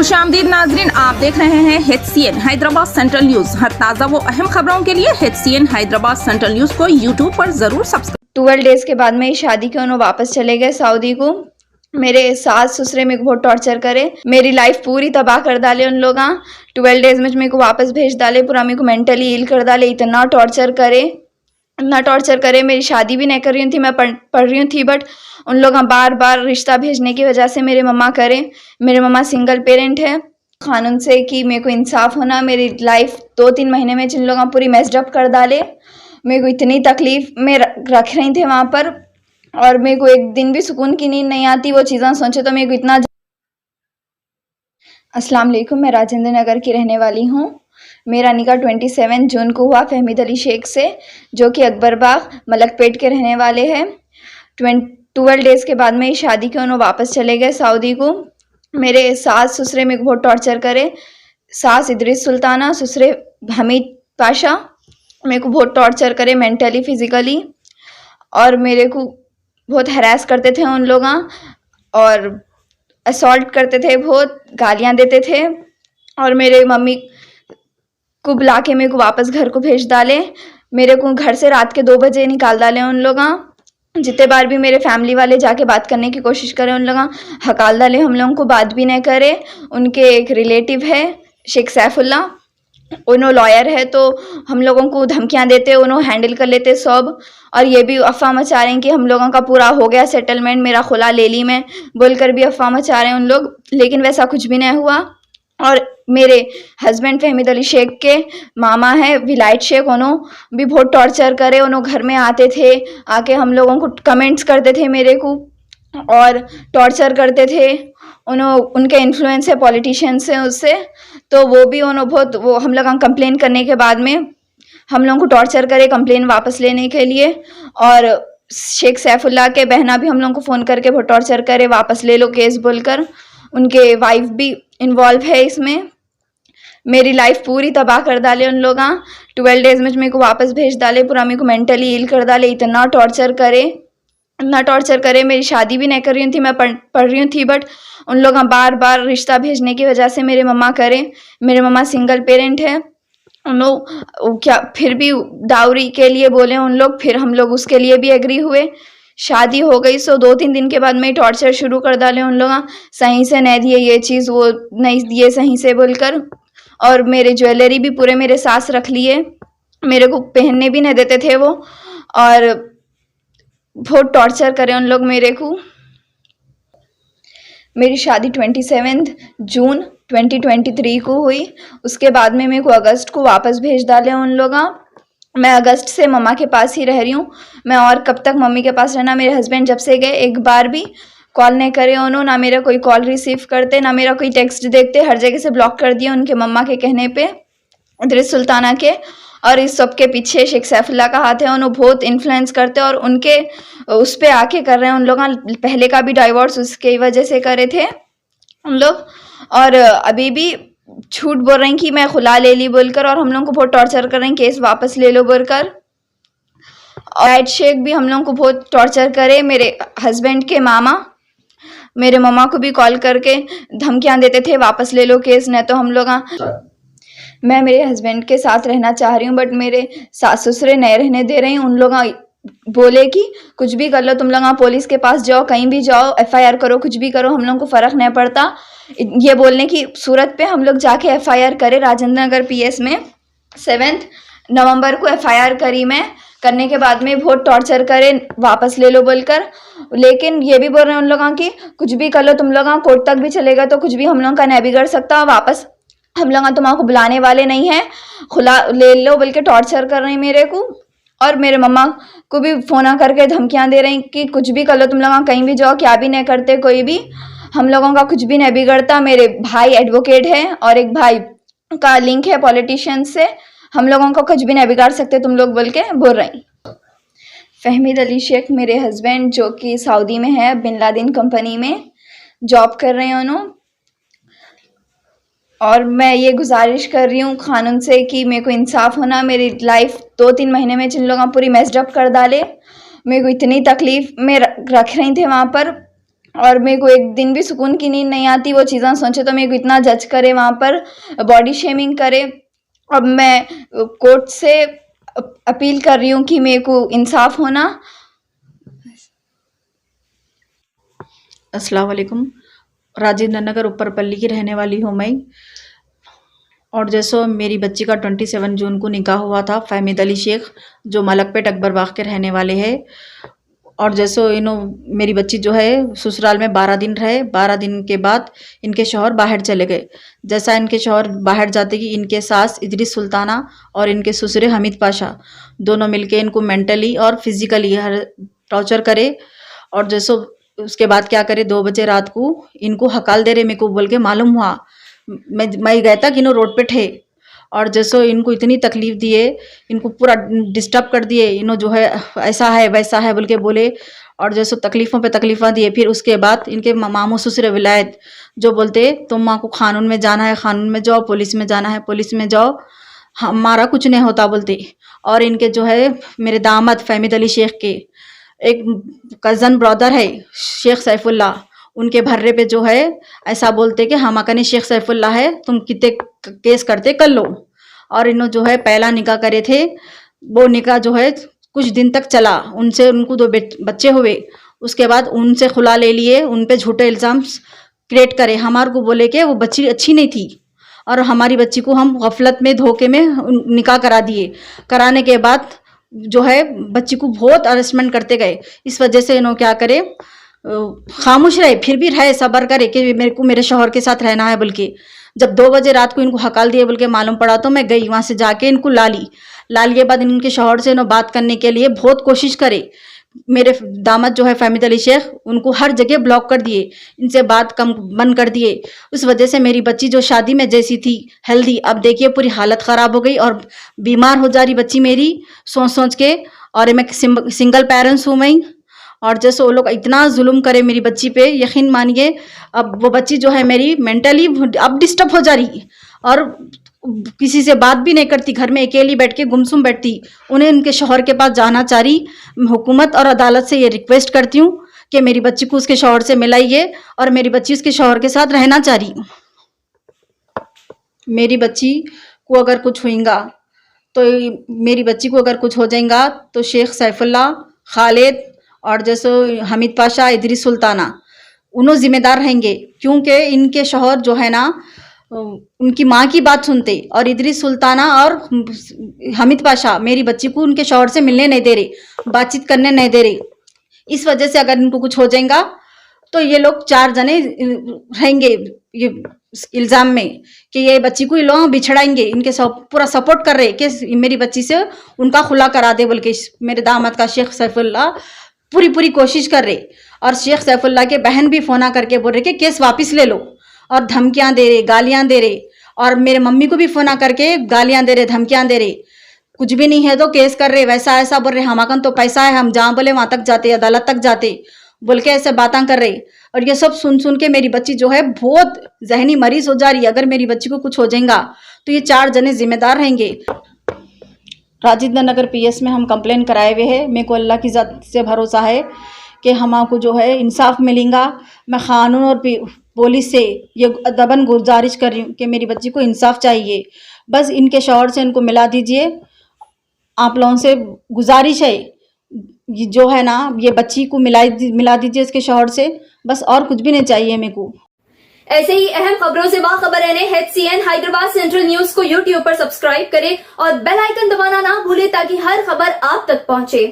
खुशामदीद नाजरीन, आप देख रहे हैं HCN हैदराबाद सेंट्रल न्यूज। हर ताज़ा वो अहम खबरों के लिए HCN हैदराबाद सेंट्रल न्यूज को यूट्यूब पर जरूर सब्सक्राइब। 12 डेज के बाद में शादी के उन्होंने वापस चले गए सऊदी को। मेरे सास ससुरे मेरे को बहुत टॉर्चर करे, मेरी लाइफ पूरी तबाह कर डाले उन लोग। 12 डेज में मेरे को वापस भेज डाले, पूरा मेरे को मेंटली इल कर डाले। इतना टॉर्चर करे, मेरी शादी भी नहीं कर रही थी, मैं पढ़ रही थी, बट उन लोग बार बार रिश्ता भेजने की वजह से मेरे मम्मा करे। मेरे मम्मा सिंगल पेरेंट है। कानून से कि मेरे को इंसाफ होना। मेरी लाइफ 2-3 महीने में जिन लोग पूरी मेस्ड अप कर डाले। मेरे को इतनी तकलीफ में रख रही थे वहाँ पर, और मेरे को एक दिन भी सुकून की नींद नहीं आती वो चीज़ें सोचे तो मेरे को इतना। अस्सलाम वालेकुम, मैं राजेंद्र नगर की रहने वाली हूँ। मेरा निकाह 27 जून को हुआ फहमीद अली शेख से, जो कि अकबरबाग मलकपेट के रहने वाले हैं। 12 डेज़ के बाद में शादी के उन्होंने वापस चले गए सऊदी को। मेरे सास ससुरे मेरे को बहुत टॉर्चर करे। सास इदरीस सुल्ताना, ससुरे हमीद पाशा मेरे को बहुत टॉर्चर करे मेंटली फिज़िकली, और मेरे को बहुत हरास करते थे उन लोग, और असॉल्ट करते थे, बहुत गालियाँ देते थे। और मेरे मम्मी को बुला के मेरे को वापस घर को भेज डाले। मेरे को घर से रात के 2 बजे निकाल डाले उन लोग। जितने बार भी मेरे फैमिली वाले जाके बात करने की कोशिश करें उन लोग हकाल डाले, हम लोगों को बात भी नहीं करे। उनके एक रिलेटिव है शेख सैफुल्ला, उन्होंने लॉयर है, तो हम लोगों को धमकियां देते, उन्होंने हैंडल कर लेते सब। और ये भी अफवाह मचा रहे हैं कि हम लोगों का पूरा हो गया सेटलमेंट, मेरा खुला ले ली में बोलकर भी अफवाह मचा रहे हैं उन लोग, लेकिन वैसा कुछ भी नहीं हुआ। और मेरे हस्बैंड फहमीद अली शेख के मामा है विलायत शेख, उन्होंने भी बहुत टॉर्चर करे। उन्होंने घर में आते थे, आके हम लोगों को कमेंट्स करते थे मेरे को, और टॉर्चर करते थे। उनके इन्फ्लुएंस है पॉलिटिशियन से उससे, तो वो भी वो हम लोग कंप्लेन करने के बाद में हम लोगों को टॉर्चर करे कंप्लेन वापस लेने के लिए। और शेख सैफुल्ला के बहना भी हम लोगों को फ़ोन करके बहुत टॉर्चर करे, वापस ले लो केस बोलकर। उनके वाइफ भी इन्वॉल्व है इसमें। मेरी लाइफ पूरी तबाह कर डाले उन लोग। 12 डेज में मेरे को वापस भेज डाले, पूरा मेरे को मेंटली इल कर डाले। इतना टॉर्चर करे, मेरी शादी भी नहीं कर रही थी, मैं पढ़ रही थी, बट उन लोग बार बार रिश्ता भेजने की वजह से मेरे मम्मा करे। मेरे मम्मा सिंगल पेरेंट है। उन लोग क्या फिर भी डाउरी के लिए बोले उन लोग, फिर हम लोग उसके लिए भी एग्री हुए। शादी हो गई, सो 2-3 दिन के बाद में टॉर्चर शुरू कर डाले उन लोग। सही से नहीं दिए ये चीज़, वो नहीं दिए सही से बोलकर। और मेरे ज्वेलरी भी पूरे मेरे सास रख लिए, मेरे को पहनने भी नहीं देते थे वो, और बहुत टॉर्चर करे उन लोग मेरे को। मेरी शादी 27 जून 2023 को हुई। उसके बाद में मेरे को अगस्त को वापस भेज डाले उन लोग। मैं अगस्त से मम्मा के पास ही रह रही हूँ। मैं और कब तक मम्मी के पास रहना। मेरे हस्बैंड जब से गए एक बार भी कॉल नहीं करे उन्होंने, ना मेरा कोई कॉल रिसीव करते, ना मेरा कोई टेक्स्ट देखते। हर जगह से ब्लॉक कर दिया उनके मम्मा के कहने पे, इदरीस सुल्ताना के। और इस सब के पीछे शेख सैफुल्ला का हाथ है, उन्होंने बहुत इन्फ्लुएंस करते, और उनके उस पर आके कर रहे हैं उन लोग। पहले का भी डाइवोर्स उसके वजह से करे थे उन लोग, और अभी भी झूठ बोल रहे हैं कि मैं खुला ले ली बोलकर, और हम लोग को बहुत टॉर्चर कर रहे हैं केस वापस ले लो बोलकर। और शेख भी हम लोग को बहुत टॉर्चर करे। मेरे हस्बैंड के मामा मेरे मम्मा को भी कॉल करके धमकियां देते थे, वापस ले लो केस, नहीं तो हम लोग। मैं मेरे हस्बैंड के साथ रहना चाह रही हूँ, बट मेरे सास ससुरे नहीं रहने दे रहे हैं। उन लोग बोले कि कुछ भी कर लो तुम लोग, पुलिस के पास जाओ, कहीं भी जाओ, FIR करो, कुछ भी करो, हम लोग को फ़र्क नहीं पड़ता। ये बोलने की सूरत पे हम लोग जाके FIR करे राजेंद्र नगर PS में। 7 नवंबर को FIR करी मैं। करने के बाद में बहुत टॉर्चर करे, वापस ले लो बोलकर। लेकिन ये भी बोल रहे हैं उन लोगों की कुछ भी कर लो तुम लोग, कोर्ट तक भी चलेगा तो कुछ भी हम लोग का नहीं बिगड़ सकता, वापस हम लोग तुम्हारा बुलाने वाले नहीं हैं, खुला ले लो बोल के टॉर्चर कर रहे हैं मेरे को। और मेरे मम्मा को भी फ़ोन करके धमकियां दे रही कि कुछ भी कर लो तुम लोग, कहीं भी जाओ, क्या भी नहीं करते कोई भी, हम लोगों का कुछ भी नहीं बिगड़ता। मेरे भाई एडवोकेट है, और एक भाई का लिंक है पॉलिटिशियन से, हम लोगों का कुछ भी नहीं बिगाड़ सकते तुम लोग बोल के बोल रही। फहमीद अली शेख मेरे हस्बैंड, जो कि सऊदी में है, बिन लादेन कंपनी में जॉब कर रहे हैं उन्होंने। और मैं ये गुजारिश कर रही हूँ कानून से कि मेरे को इंसाफ होना। मेरी लाइफ 2-3 महीने में जिन लोगों पूरी मेस्ड अप कर डाले, मेरे को इतनी तकलीफ में रख रही थे वहाँ पर, और मेरे को एक दिन भी सुकून की नींद नहीं आती वो चीज़ें सोचे, तो मेरे को इतना जज करे वहाँ पर, बॉडी शेमिंग करे। अब मैं कोर्ट से अपील कर रही हूँ कि मेरे को इंसाफ होना। अस्सलाम वालेकुम। राजेंद्र नगर ऊपरपल्ली की रहने वाली हूँ मैं। और जैसो मेरी बच्ची का 27 जून को निकाह हुआ था फहमीद अली शेख, जो मलकपेट अकबर बाग के रहने वाले हैं। और जैसो मेरी बच्ची जो है ससुराल में 12 दिन रहे। 12 दिन के बाद इनके शौहर बाहर चले गए। जैसा इनके शौहर बाहर जाते कि इनके सास इदरीस सुल्ताना और इनके ससुरे हमीद पाशा दोनों मिलके इनको मेंटली और फिजिकली हर टॉर्चर करे। और जैसो उसके बाद क्या करे, 2 बजे रात को इनको हकाल दे रहे, मेरे को बोल के मालूम हुआ। मैं गया था कि रोड पे थे। और जैसो इनको इतनी तकलीफ दिए, इनको पूरा डिस्टर्ब कर दिए। जो है ऐसा है वैसा है बोल के बोले। और जैसो तकलीफ़ों पे तकलीफ़ां दिए। फिर उसके बाद इनके मामू ससुर विलायत जो बोलते तुम माँ को कानून में जाना है कानून में जाओ, पुलिस में जाना है पुलिस में जाओ, हमारा कुछ नहीं होता बोलते। और इनके जो है मेरे दामाद फहमीद अली शेख के एक कज़न ब्रदर है शेख सैफुल्ला, उनके भर्रे पे जो है ऐसा बोलते कि हम अकने शेख सैफुल्ला है, तुम कितने केस करते कर लो। और जो है पहला निकाह करे थे, वो निकाह जो है कुछ दिन तक चला। उनसे उनको 2 बच्चे हुए। उसके बाद उनसे खुला ले लिए, उन पे झूठे इल्ज़ाम क्रिएट करे। हमारे को बोले कि वो बच्ची अच्छी नहीं थी और हमारी बच्ची को हम गफलत में धोखे में निकाह करा दिए। कराने के बाद जो है बच्ची को बहुत हरासमेंट करते गए। इस वजह से क्या करे, खामोश रहे, फिर भी रहे, सब्र करे कि मेरे को मेरे शौहर के साथ रहना है बोल के। जब 2 बजे रात को इनको हकाल दिए बोल के मालूम पड़ा तो मैं गई, वहाँ से जाके इनको ला ली के बाद इनके शौहर से बात करने के लिए बहुत कोशिश करे। मेरे दामाद जो है फहमीद अली शेख, उनको हर जगह ब्लॉक कर दिए, इनसे बात कम बंद कर दिए। उस वजह से मेरी बच्ची जो शादी में जैसी थी हेल्दी, अब देखिए पूरी हालत ख़राब हो गई और बीमार हो जा रही बच्ची मेरी सोच के। और मैं सिंगल पेरेंट्स हूँ मैं। और जैसे वो लोग इतना जुल्म करे मेरी बच्ची पे, यकीन मानिए अब वो बच्ची जो है मेरी मेंटली अब डिस्टर्ब हो जा रही और किसी से बात भी नहीं करती, घर में अकेली बैठ के गुमसुम बैठती। उन्हें उनके शौहर के पास जाना चाह रही। हुकूमत और अदालत से ये रिक्वेस्ट करती हूँ कि मेरी बच्ची को उसके शौहर से मिलाइए और मेरी बच्ची उसके शौहर के साथ रहना चाह रही। मेरी बच्ची को अगर कुछ होएगा तो मेरी बच्ची को अगर कुछ हो जाएगा तो शेख सैफुल्ला, खालिद और जैसे हमीद पाशा, इदरीस सुल्ताना उन्हों जिम्मेदार रहेंगे, क्योंकि इनके शौहर जो है ना उनकी माँ की बात सुनते और इदरीस सुल्ताना और हमीद पाशा मेरी बच्ची को उनके शौहर से मिलने नहीं दे रहे, बातचीत करने नहीं दे रहे। इस वजह से अगर इनको कुछ हो जाएगा तो ये लोग 4 जने रहेंगे ये इल्ज़ाम में कि ये बच्ची को ये लोग बिछड़ाएंगे। इनके पूरा सपोर्ट कर रहे कि मेरी बच्ची से उनका खुला करा दे बोल के। मेरे दामाद का शेख सैफुल्ला पूरी कोशिश कर रहे और शेख सैफुल्ला के बहन भी फोन करके बोल रहे कि केस वापस ले लो और धमकियां दे रहे, गालियां दे रहे। और मेरे मम्मी को भी फोन करके गालियां दे रहे, धमकियां दे रहे। कुछ भी नहीं है तो केस कर रहे, वैसा ऐसा बोल रहे, हमाकन तो पैसा है, हम जहाँ बोले वहां तक जाते, अदालत तक जाते बोल के ऐसे बातें कर रहे। और ये सब सुन के मेरी बच्ची जो है बहुत जहनी मरीज हो जा रही है। अगर मेरी बच्ची को कुछ हो जाएगा तो ये 4 जने जिम्मेदार रहेंगे। राजेंद्र नगर पीएस में हम कंप्लेन कराए हुए हैं। मेरे को अल्लाह की ज़ात से भरोसा है कि हमको जो है इंसाफ मिलेगा। मैं कानून और पुलिस से ये दबन गुजारिश कर रही हूँ कि मेरी बच्ची को इंसाफ चाहिए। बस इनके शौहर से इनको मिला दीजिए। आप लोगों से गुजारिश है जो है ना, ये बच्ची को मिला दीजिए इसके शौहर से, बस और कुछ भी नहीं चाहिए मेरे को। ऐसे ही अहम खबरों से बाखबर रहने HCN हैदराबाद सेंट्रल न्यूज को YouTube पर सब्सक्राइब करें और बेल आइकन दबाना ना भूलें ताकि हर खबर आप तक पहुंचे।